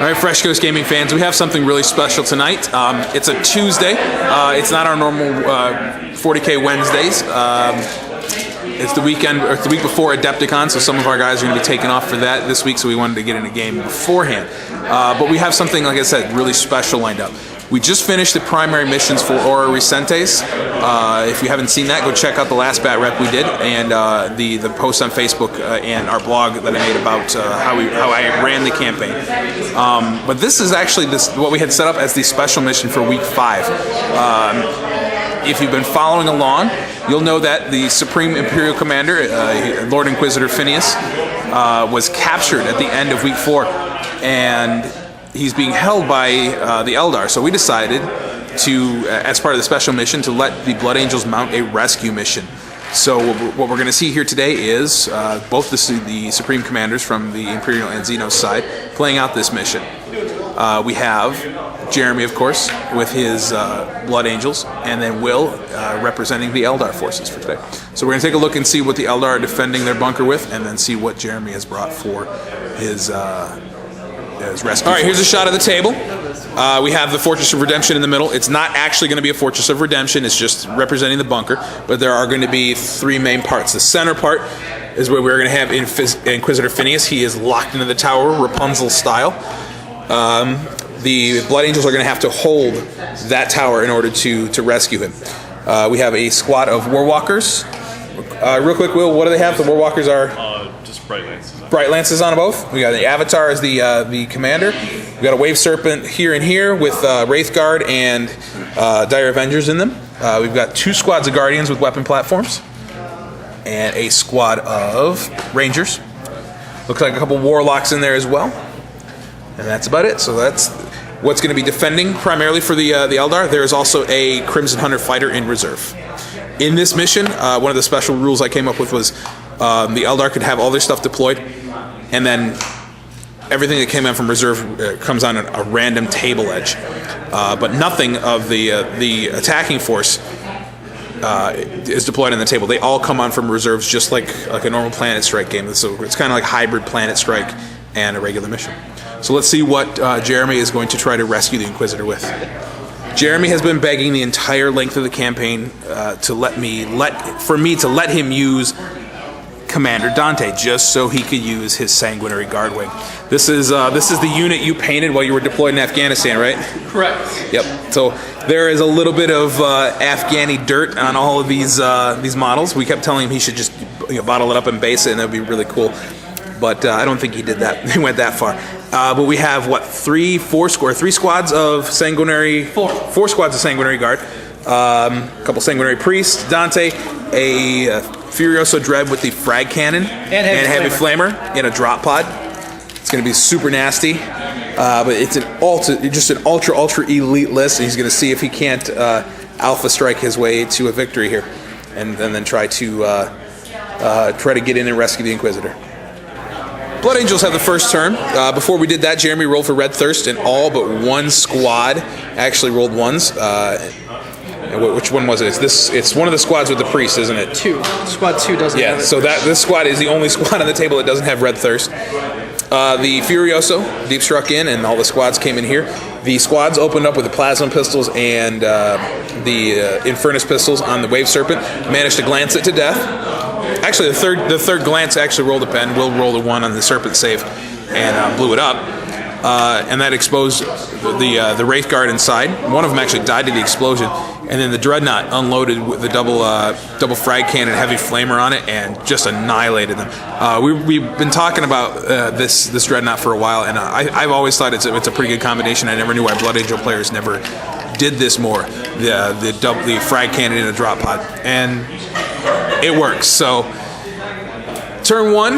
All right, Fresh Ghost Gaming fans, we have something really special tonight. It's a Tuesday. It's not our normal 40K Wednesdays. It's the weekend, or it's the week before Adepticon, so some of our guys are going to be taking off for that this week, so we wanted to get in a game beforehand. But we have something, like I said, really special lined up. We just finished the primary missions for Ora Recentes. If you haven't seen that, go check out the last bat rep we did, and the post on Facebook and our blog that I made about how I ran the campaign. But this is actually what we had set up as the special mission for week 5. If you've been following along, you'll know that the Supreme Imperial Commander, Lord Inquisitor Phineas, was captured at the end of week 4, and he's being held by the Eldar. So we decided to, as part of the special mission, to let the Blood Angels mount a rescue mission. So what we're going to see here today is both the Supreme Commanders from the Imperial and Xenos side playing out this mission. We have Jeremy, of course, with his Blood Angels, and then Will representing the Eldar forces for today. So we're going to take a look and see what the Eldar are defending their bunker with, and then see what Jeremy has brought for his rescue. All right, here's a shot of the table. We have the Fortress of Redemption in the middle. It's not actually going to be a Fortress of Redemption. It's just representing the bunker. But there are going to be 3 main parts. The center part is where we're going to have Inquisitor Phineas. He is locked into the tower, Rapunzel style. The Blood Angels are going to have to hold that tower in order to rescue him. We have a squad of Warwalkers. Real quick, Will, what do they have? The Warwalkers are... just Bright Lances. Bright Lances on both. We got the Avatar as the commander. We got a Wave Serpent here and here with Wraith Guard and Dire Avengers in them. We've got 2 squads of Guardians with weapon platforms and a squad of Rangers. Looks like a couple Warlocks in there as well. And that's about it. So that's what's going to be defending primarily for the Eldar. There is also a Crimson Hunter fighter in reserve. In this mission, one of the special rules I came up with was the Eldar could have all their stuff deployed, and then everything that came in from reserve comes on a random table edge. But nothing of the attacking force is deployed on the table. They all come on from reserves, just like a normal Planet Strike game. So it's kind of like hybrid Planet Strike and a regular mission. So let's see what Jeremy is going to try to rescue the Inquisitor with. Jeremy has been begging the entire length of the campaign to let him use Commander Dante, just so he could use his Sanguinary Guard wing. This is the unit you painted while you were deployed in Afghanistan, right? Correct. Yep. So there is a little bit of Afghani dirt on all of these models. We kept telling him he should just bottle it up and base it, and that would be really cool. But I don't think he did that. He went that far. But we have what, 3 squads of Sanguinary. 4 squads of Sanguinary Guard. A couple Sanguinary Priests, Dante, a Furioso Dread with the frag cannon and heavy flamer in a drop pod. It's going to be super nasty, but it's an ultra elite list, and he's going to see if he can't alpha strike his way to a victory here, and then try to get in and rescue the Inquisitor. Blood Angels have the first turn. Before we did that, Jeremy rolled for Red Thirst, and all but 1 squad actually rolled 1s. Which one was it? It's one of the squads with the priest, isn't it? 2. Squad 2 doesn't have it. So this squad is the only squad on the table that doesn't have Red Thirst. The Furioso deep struck in, and all the squads came in here. The squads opened up with the Plasma Pistols and the Infernus Pistols on the Wave Serpent. Managed to glance it to death. Actually, the third glance actually rolled a pen. Will rolled a 1 on the Serpent save and blew it up. And that exposed the Wraith Guard inside. One of them actually died to the explosion. And then the Dreadnought unloaded with the double frag cannon, heavy flamer on it, and just annihilated them. We've been talking about this Dreadnought for a while, and I've always thought it's a pretty good combination. I never knew why Blood Angel players never did this more. The frag cannon in a drop pod, and it works. So turn 1.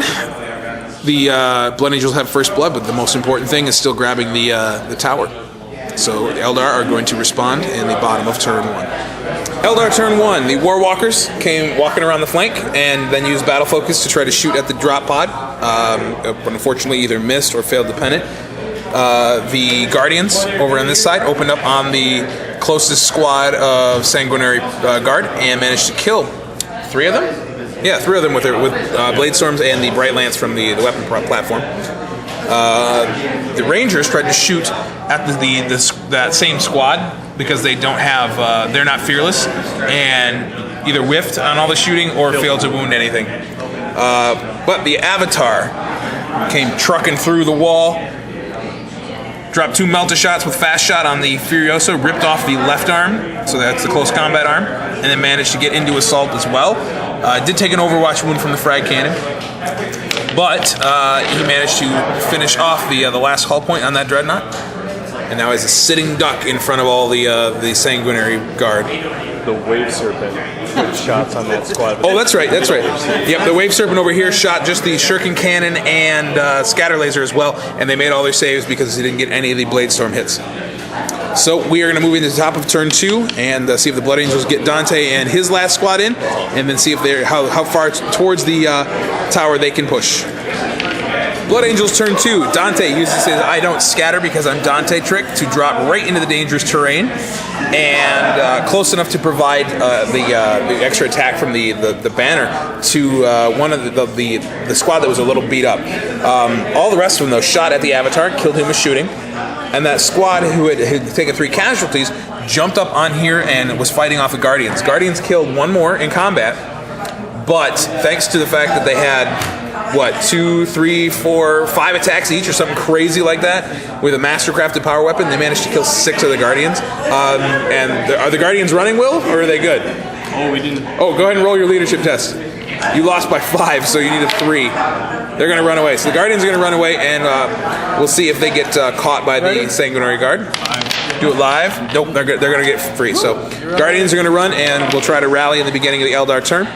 The Blood Angels have first blood, but the most important thing is still grabbing the tower. So the Eldar are going to respond in the bottom of turn 1. Eldar turn 1. The Warwalkers came walking around the flank and then used Battle Focus to try to shoot at the drop pod, but unfortunately either missed or failed to pen it. The Guardians over on this side opened up on the closest squad of Sanguinary Guard and managed to kill 3 of them. Yeah, 3 of them with Blade Storms and the Bright Lance from the weapon platform. The Rangers tried to shoot at that same squad because they don't have, they're not fearless, and either whiffed on all the shooting or failed to wound anything. But the Avatar came trucking through the wall, dropped 2 melta shots with fast shot on the Furioso, ripped off the left arm, so that's the close combat arm, and then managed to get into assault as well. Did take an Overwatch wound from the frag cannon, but he managed to finish off the last hull point on that dreadnought, and now he's a sitting duck in front of all the Sanguinary Guard. The Wave Serpent put shots on that squad. Oh, that's right. Yep, the Wave Serpent over here shot just the Shuriken Cannon and Scatter Laser as well, and they made all their saves because they didn't get any of the Blade Storm hits. So we are going to move into the top of turn 2 and see if the Blood Angels get Dante and his last squad in, and then see if they're how far towards the tower they can push. Blood Angels turn 2. Dante uses his I don't scatter because I'm Dante trick to drop right into the dangerous terrain and close enough to provide the extra attack from the banner to one of the squad that was a little beat up. All the rest of them though shot at the Avatar, killed him with shooting, and that squad who had taken 3 casualties jumped up on here and was fighting off the Guardians. Guardians killed 1 more in combat, but thanks to the fact that they had 2, 3, 4, 5 attacks each or something crazy like that with a mastercrafted power weapon, they managed to kill 6 of the Guardians. And are the Guardians running, Will, or are they good? Oh, we didn't. Oh, go ahead and roll your leadership test. You lost by 5, so you need a 3. They're going to run away. So the Guardians are going to run away, and we'll see if they get caught by the Sanguinary Guard. Do it live. Nope, they're going to get free. So Guardians are going to run, and we'll try to rally in the beginning of the Eldar turn.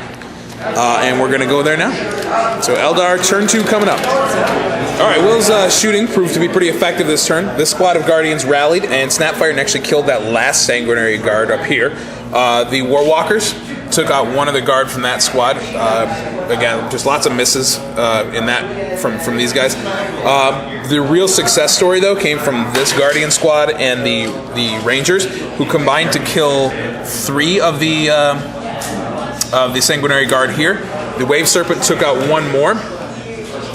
And we're going to go there now. So Eldar turn 2 coming up. All right, Will's shooting proved to be pretty effective this turn. This squad of Guardians rallied and snapfired and actually killed that last Sanguinary Guard up here. The Warwalkers took out one of the guard from that squad. Again, just lots of misses in that from these guys. The real success story though came from this Guardian squad and the Rangers, who combined to kill 3 of the Sanguinary Guard here. The Wave Serpent took out 1 more.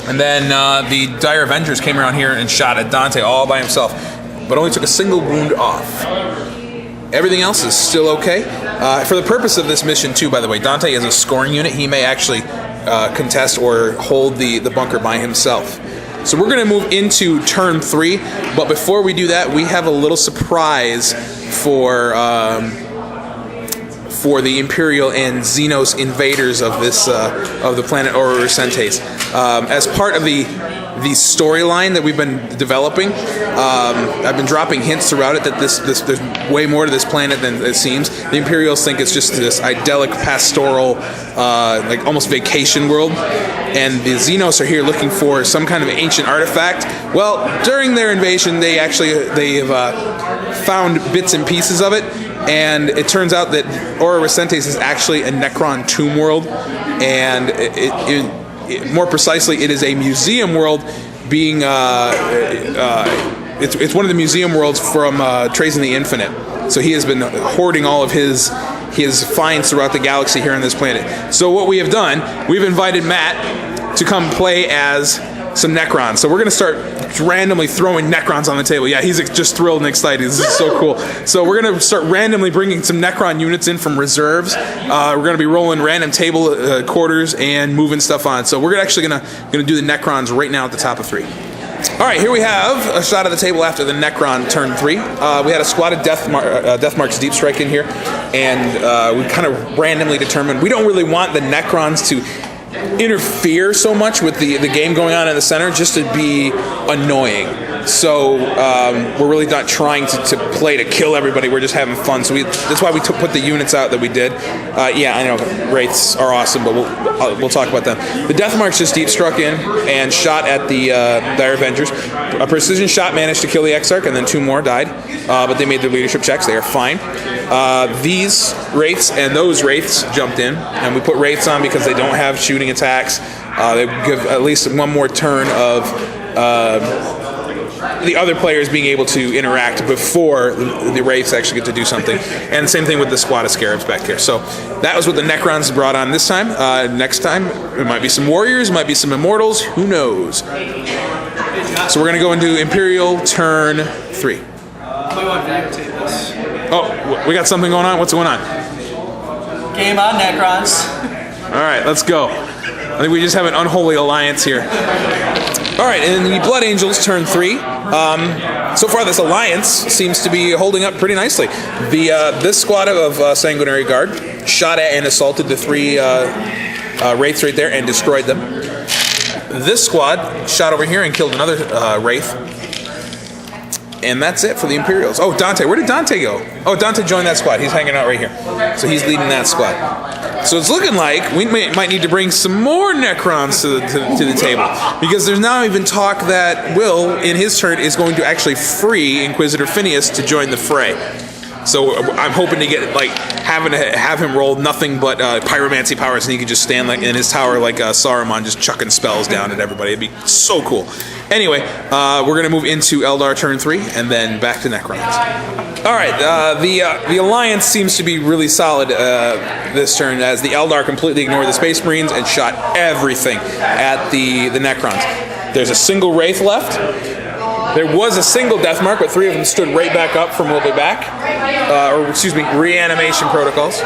And then the Dire Avengers came around here and shot at Dante all by himself, but only took a single wound off. Everything else is still okay. For the purpose of this mission too, by the way, Dante is a scoring unit. He may actually contest or hold the bunker by himself. So we're going to move into turn 3, but before we do that, we have a little surprise for the Imperial and Xenos invaders of this of the planet Ora Recentes. As part of the storyline that we've been developing, I've been dropping hints throughout it that there's way more to this planet than it seems. The Imperials think it's just this idyllic, pastoral, like almost vacation world, and the Xenos are here looking for some kind of ancient artifact. Well, during their invasion, they have found bits and pieces of it. And it turns out that Ora Recentes is actually a Necron tomb world, and more precisely, it is a museum world. Being it's one of the museum worlds from Trace in the Infinite. So he has been hoarding all of his finds throughout the galaxy here on this planet. So what we have done, we've invited Matt to come play as some Necrons. So we're going to start randomly throwing Necrons on the table. Yeah, he's just thrilled and excited. This is so cool. So we're going to start randomly bringing some Necron units in from reserves. We're going to be rolling random table quarters and moving stuff on. So we're actually going to do the Necrons right now at the top of 3. All right, here we have a shot of the table after the Necron turn 3. We had a squad of Deathmark's Deep Strike in here, and we kind of randomly determined we don't really want the Necrons to interfere so much with the game going on in the center, just to be annoying. So we're really not trying to play to kill everybody. We're just having fun. So that's why we put the units out that we did. Yeah, I know Wraiths are awesome, but we'll talk about them. The Deathmarks just deep struck in and shot at the Dire Avengers. A precision shot managed to kill the Exarch, and then 2 more died. But they made their leadership checks. They are fine. These Wraiths and those Wraiths jumped in, and we put Wraiths on because they don't have shooting attacks. They give at least 1 more turn of the other players being able to interact before the Wraiths actually get to do something. And same thing with the squad of Scarabs back here. So that was what the Necrons brought on this time. Next time, it might be some Warriors, it might be some Immortals, who knows. So we're going to go into Imperial Turn 3. Oh, we got something going on? What's going on? Game on, Necrons. All right, let's go. I think we just have an unholy alliance here. All right, and the Blood Angels turn 3. So far, this alliance seems to be holding up pretty nicely. This squad of Sanguinary Guard shot at and assaulted the 3 Wraiths right there and destroyed them. This squad shot over here and killed another Wraith. And that's it for the Imperials. Oh, Dante. Where did Dante go? Oh, Dante joined that squad. He's hanging out right here. So he's leading that squad. So it's looking like we might need to bring some more Necrons to the table. Because there's now even talk that Will, in his turn, is going to actually free Inquisitor Phineas to join the fray. So I'm hoping to get, like, have him roll nothing but pyromancy powers, and he can just stand like in his tower like Saruman, just chucking spells down at everybody. It'd be so cool. Anyway, we're gonna move into Eldar turn 3, and then back to Necrons. All right, the alliance seems to be really solid this turn, as the Eldar completely ignored the Space Marines and shot everything at the Necrons. There's a single Wraith left. There was a single death mark, but 3 of them stood right back up from way back. Reanimation protocols.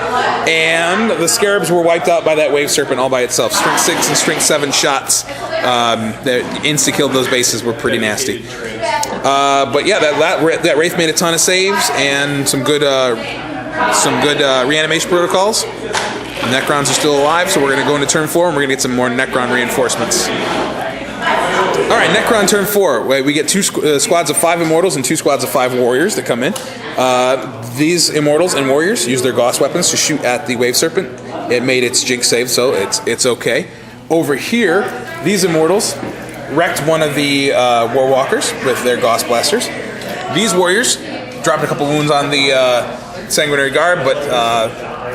And the Scarabs were wiped out by that Wave Serpent all by itself. Strength 6 and Strength 7 shots that insta-killed those bases were pretty nasty. But yeah, that Wraith made a ton of saves and some good reanimation protocols. The Necrons are still alive, so we're going to go into turn 4 and we're going to get some more Necron reinforcements. All right, Necron turn 4. We get 2 squads of 5 Immortals and 2 squads of 5 Warriors that come in. These Immortals and Warriors use their Gauss weapons to shoot at the Wave Serpent. It made its Jinx save, so it's okay. Over here, these Immortals wrecked one of the Warwalkers with their Gauss blasters. These Warriors dropped a couple wounds on the Sanguinary Guard, but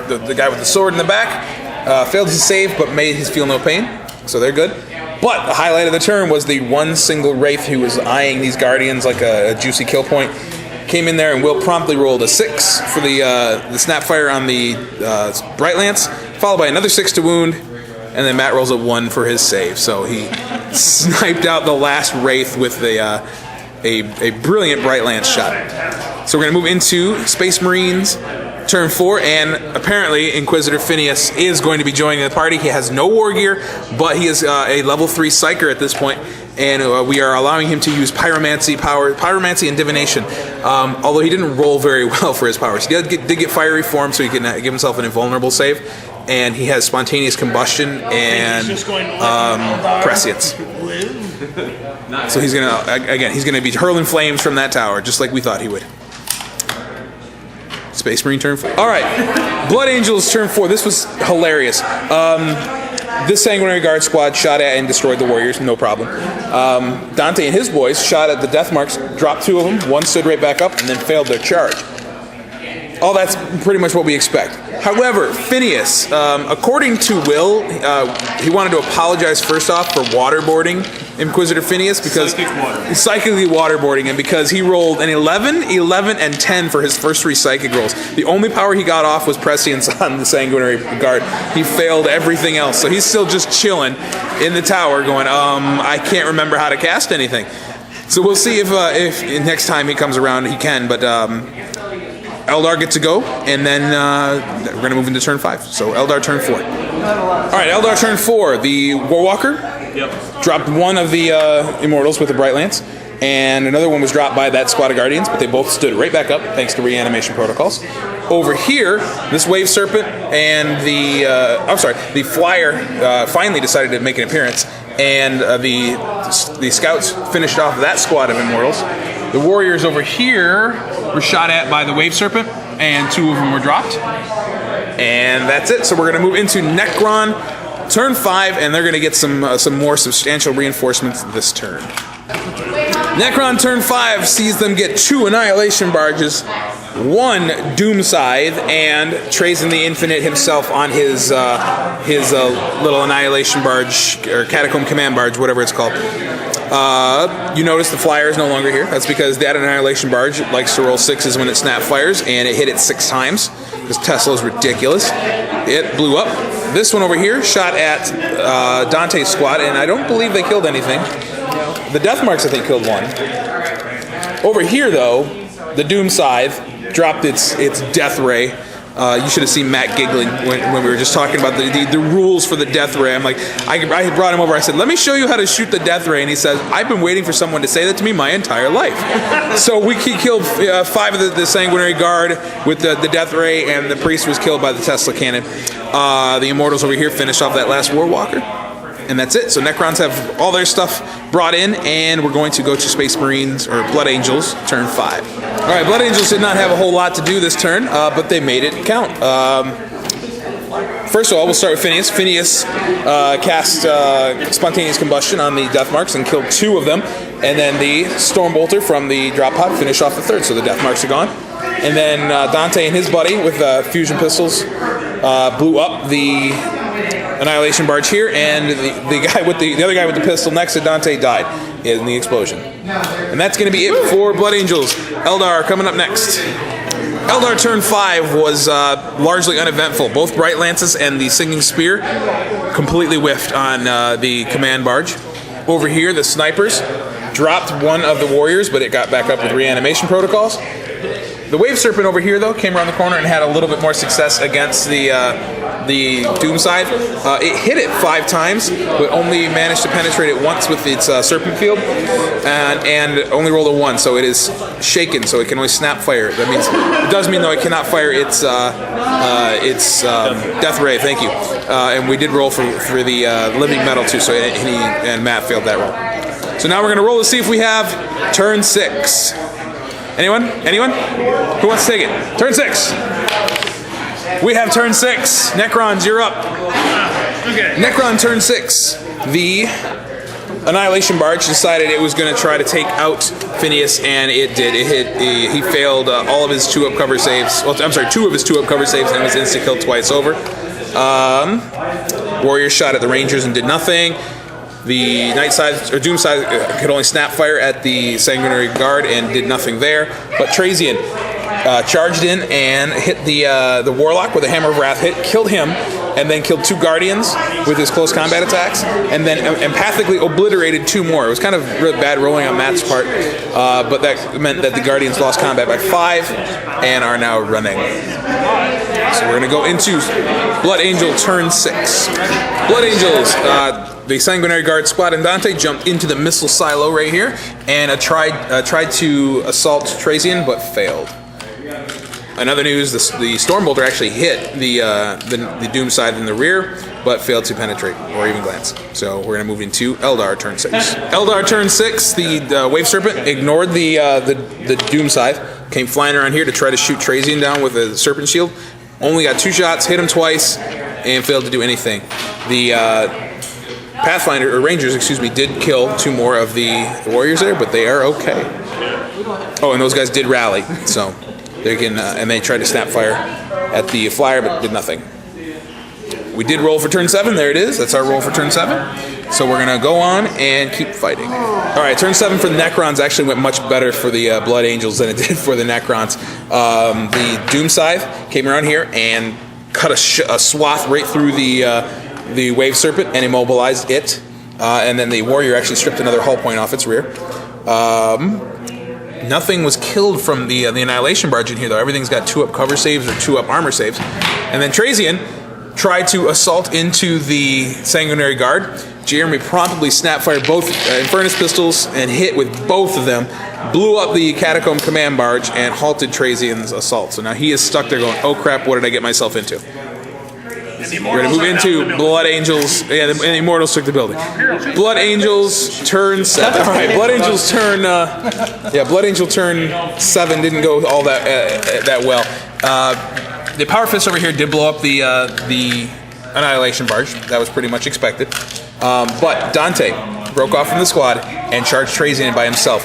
the guy with the sword in the back failed his save, but made his feel no pain, so they're good. But the highlight of the turn was the one single Wraith who was eyeing these Guardians like a juicy kill point. Came in there and Will promptly rolled a 6 for the Snapfire on the Bright Lance, followed by another 6 to wound, and then Matt rolls a 1 for his save. So he sniped out the last Wraith with a brilliant Bright Lance shot. So we're going to move into Space Marines turn 4, and apparently Inquisitor Phineas is going to be joining the party. He has no war gear, but he is a level 3 Psyker at this point, and we are allowing him to use Pyromancy and Divination, although he didn't roll very well for his powers. He did get Fiery Form, so he can give himself an invulnerable save, and he has Spontaneous Combustion and Prescience. So he's gonna be hurling flames from that tower, just like we thought he would. Space Marine turn 4. All right, Blood Angels turn 4. This was hilarious. This Sanguinary Guard squad shot at and destroyed the Warriors, no problem. Dante and his boys shot at the Death Marks, dropped 2 of them, 1 stood right back up, and then failed their charge. All that's pretty much what we expect. However, Phineas, according to Will, he wanted to apologize first off for waterboarding Inquisitor Phineas, because psychically waterboarding him, because he rolled an 11, 11, and 10 for his first 3 psychic rolls. The only power he got off was Prescience on the Sanguinary Guard. He failed everything else, so he's still just chilling in the tower going, I can't remember how to cast anything. So we'll see if next time he comes around he can, but Eldar gets to go, and then we're going to move into turn 5. So Eldar turn 4. All right, Eldar turn 4. The Warwalker dropped 1 of the Immortals with a Bright Lance, and another one was dropped by that squad of Guardians, but they both stood right back up thanks to reanimation protocols. Over here, this Wave Serpent and the Flyer finally decided to make an appearance, and the Scouts finished off that squad of Immortals. The Warriors over here were shot at by the Wave Serpent, and 2 of them were dropped. And that's it. So we're going to move into Necron turn 5, and they're going to get some more substantial reinforcements this turn. Necron turn 5 sees them get 2 Annihilation Barges, 1 Doom Scythe, and Trazen the Infinite himself on his little Annihilation Barge, or Catacomb Command Barge, whatever it's called. You notice the Flyer is no longer here. That's because that Annihilation Barge likes to roll 6s when it snap fires, and it hit it 6 times, because Tesla's ridiculous. It blew up. This one over here shot at Dante's squad, and I don't believe they killed anything. The Death Marks, I think, killed one. Over here, though, the Doom Scythe dropped its Death Ray. You should have seen Matt giggling when we were just talking about the rules for the Death Ray. I'm like, I brought him over. I said, let me show you how to shoot the Death Ray. And he says, I've been waiting for someone to say that to me my entire life. So he killed 5 of the Sanguinary Guard with the Death Ray, and the Priest was killed by the Tesla Cannon. The Immortals over here finished off that last Warwalker. And that's it. So Necrons have all their stuff brought in, and we're going to go to Space Marines, or Blood Angels, turn 5. All right, Blood Angels did not have a whole lot to do this turn, but they made it count. First of all, we'll start with Phineas. Phineas cast Spontaneous Combustion on the Death Marks and killed 2 of them. And then the Stormbolter from the drop pod finished off the 3rd, so the Death Marks are gone. And then Dante and his buddy with fusion pistols blew up the Annihilation Barge here, and the other guy with the pistol next to Dante died in the explosion. And that's going to be it for Blood Angels. Eldar coming up next. Eldar turn 5 was largely uneventful. Both Bright Lances and the Singing Spear completely whiffed on the command barge. Over here, the snipers dropped one of the warriors, but it got back up with reanimation protocols. The Wave Serpent over here, though, came around the corner and had a little bit more success against the Doom Scythe. It hit it 5 times, but only managed to penetrate it once with its Serpent Field, and only rolled a 1, so it is shaken, so it can only snap fire. That means it does mean, though, it cannot fire its Death Ray. Thank you. And we did roll for the Living Metal too, so he and Matt failed that roll. So now we're going to roll to see if we have turn 6. Anyone? Anyone? Who wants to take it? Turn 6. We have turn 6. Necrons, you're up. Okay. Necron turn 6. The Annihilation Barge decided it was going to try to take out Phineas, and it did. He failed all of his 2-up cover saves. Well, I'm sorry, 2 of his 2-up cover saves, and was insta-killed twice over. Warriors shot at the Rangers and did nothing. The Night Side, or Doom Side, could only snap fire at the Sanguinary Guard and did nothing there. But Trazian charged in and hit the Warlock with a Hammer of Wrath hit, killed him, and then killed 2 Guardians with his close combat attacks, and then empathically obliterated 2 more. It was kind of really bad rolling on Matt's part, but that meant that the Guardians lost combat by 5 and are now running. So we're going to go into Blood Angel turn 6. Blood Angels, the Sanguinary Guard squad and Dante jumped into the missile silo right here and tried to assault Trazian, but failed. In other news, the Stormbolter actually hit the Doom Side in the rear, but failed to penetrate or even glance. So we're going to move into Eldar turn 6. Eldar turn 6, the Wave Serpent ignored the Doom Scythe, came flying around here to try to shoot Trazian down with a Serpent Shield. Only got 2 shots, hit him twice, and failed to do anything. The Pathfinder, or Rangers, excuse me, did kill 2 more of the warriors there, but they are okay. Oh, and those guys did rally, so they can, and they tried to snap fire at the flyer, but did nothing. We did roll for turn 7. There it is. That's our roll for turn 7. So we're going to go on and keep fighting. All right, turn 7 for the Necrons actually went much better for the Blood Angels than it did for the Necrons. The Doom Scythe came around here and cut a swath right through the Wave Serpent and immobilized it. And then the Warrior actually stripped another hull point off its rear. Nothing was killed from the Annihilation Barge in here, though. Everything's got 2-up cover saves or 2-up armor saves. And then Trazian tried to assault into the Sanguinary Guard. Jeremy promptly snap-fired both Infernus pistols and hit with both of them, blew up the Catacomb Command Barge, and halted Trazian's assault. So now he is stuck there going, oh crap, what did I get myself into? We're going to move into Blood Angels. Yeah, and the Immortals took the building. Blood Angels turn 7. All right, Blood Angels turn. Blood Angel turn 7 didn't go all that well. The Power Fist over here did blow up the Annihilation Barge. That was pretty much expected. But Dante broke off from the squad and charged Trazian by himself,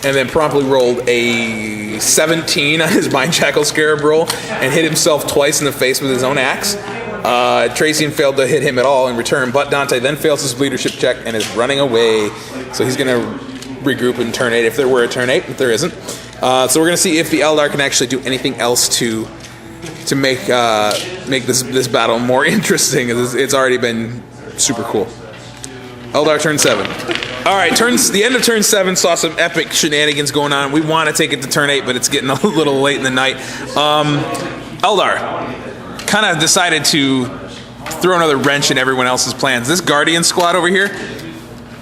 and then promptly rolled a 17 on his Mind Shackle Scarab roll and hit himself twice in the face with his own axe. Trazian failed to hit him at all in return, but Dante then fails his leadership check and is running away. So he's going to regroup in turn 8 if there were a turn 8, but there isn't. So we're going to see if the Eldar can actually do anything else to make this battle more interesting. It's already been super cool. Eldar turn 7. All right, the end of turn 7 saw some epic shenanigans going on. We want to take it to turn 8, but it's getting a little late in the night. Eldar kind of decided to throw another wrench in everyone else's plans. This Guardian squad over here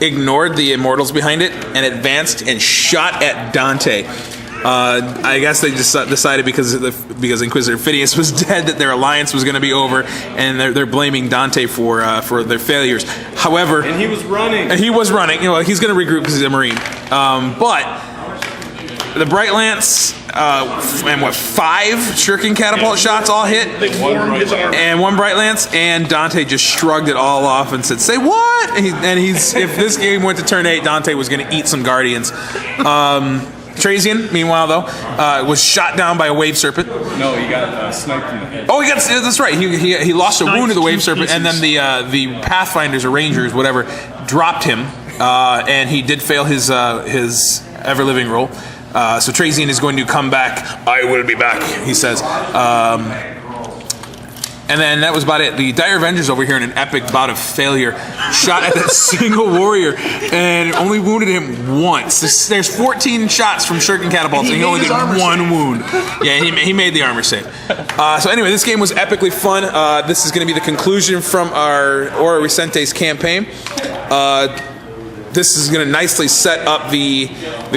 ignored the Immortals behind it and advanced and shot at Dante. I guess they just decided because Inquisitor Phineas was dead that their alliance was going to be over, and they're blaming Dante for their failures. However, And he was running. he was running. You know, he's going to regroup because he's a Marine. But the Bright Lance and 5 Shuriken catapult shots all hit, and 1 Bright Lance, and Dante just shrugged it all off and said, "Say what?" And he's if this game went to turn 8, Dante was going to eat some Guardians. Trazian, meanwhile, though, was shot down by a wave serpent. No, he got sniped in the head. Oh, that's right. He lost a wound to the wave serpent, and then the Pathfinders or Rangers, whatever, dropped him, and he did fail his ever living roll. So Trazian is going to come back. I will be back, he says. And then that was about it. The Dire Avengers over here in an epic bout of failure shot at that single warrior and only wounded him once. There's 14 shots from Shuriken catapults and he only did 1 wound. Yeah, he made the armor save. So anyway, this game was epically fun. This is going to be the conclusion from our Ora Recentes campaign. This is going to nicely set up the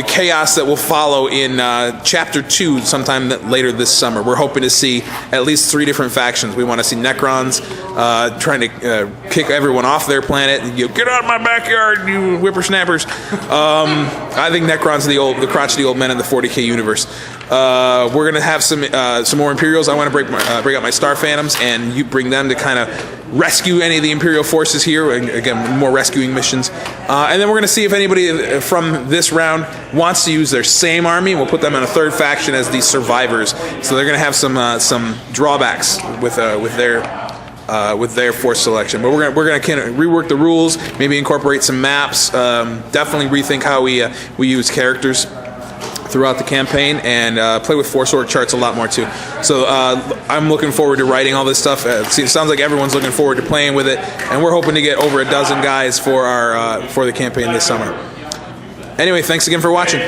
chaos that will follow in Chapter 2 sometime later this summer. We're hoping to see at least 3 different factions. We want to see Necrons trying to kick everyone off their planet. Get out of my backyard, you whippersnappers. I think Necrons are the crotchety old men in the 40k universe. We're going to have some more Imperials. I want to break out my Star Phantoms and you bring them to kind of rescue any of the Imperial forces here. Again, more rescuing missions. And then we're going to see if anybody from this round wants to use their same army. We'll put them in a 3rd faction as the survivors. So they're going to have some drawbacks with their force selection. But we're going to kind of rework the rules, maybe incorporate some maps, definitely rethink how we use characters throughout the campaign, and play with force org charts a lot more too. So I'm looking forward to writing all this stuff. It sounds like everyone's looking forward to playing with it, and we're hoping to get over a dozen guys for the campaign this summer. Anyway, thanks again for watching.